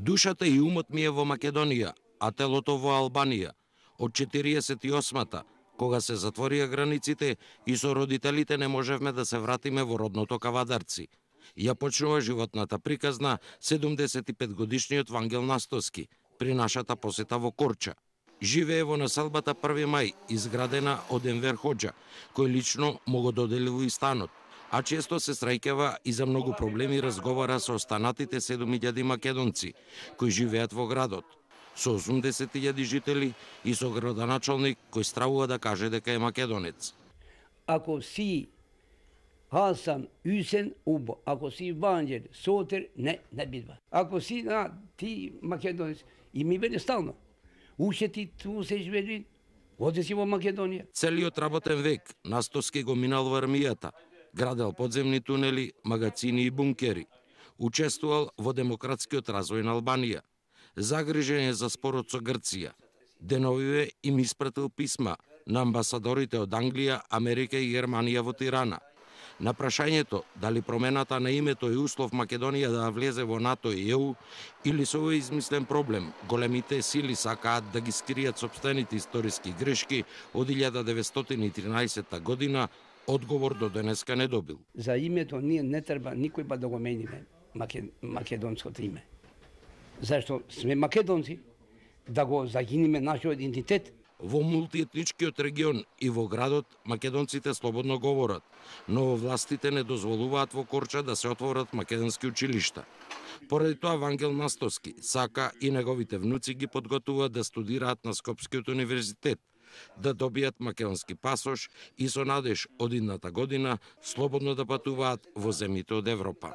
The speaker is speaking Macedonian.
Душата и умот ми е во Македонија, а телото во Албанија. Од 48-та, кога се затворија границите и со родителите не можевме да се вратиме во родното Кавадарци. Ја почнува животната приказна 75-годишниот Вангел Настоски при нашата посета во Корча. Живее во населбата 1 мај, изградена од Енвер Хоџа, кој лично му го доделил и станот, а често се среќава и за многу проблеми разговара со останатите 7000 македонци кои живеат во градот, со 80.000 жители и со градоначалник кој стравува да каже дека е македонец. Ако си Hasan, Hüseyin, Ubo. Ako si Vanđel, Soter, ne bidva. Ako si ti Makedonec, и ми вели стално. Уште ти ту се живели, оди си во Македонија. Целиот работен век Настоски го минал во армијата, градел подземни тунели, магацини и бункери. Учествувал во демократскиот развој на Албанија. Загрижен е за спорот со Грција. Деновиве им испратил писма на амбасадорите од Англија, Америка и Германија во Тирана. На прашањето дали промената на името е услов Македонија да влезе во НАТО и ЕУ или со овој измислен проблем, големите сили сакаат да ги скријат сопствените историски грешки од 1913 година, одговор до денеска не добил. За името ние не треба никој па да го мениме македонското име. Зашто сме македонци, да го загиниме нашиот идентитет. Во мултиетничкиот регион и во градот македонците слободно говорат, но властите не дозволуваат во Корча да се отворат македонски училишта. Поради тоа Вангел Настоски сака и неговите внуци ги подготуваат да студираат на Скопскиот универзитет, да добијат македонски пасош и со надеж од идната година слободно да патуваат во земјите од Европа.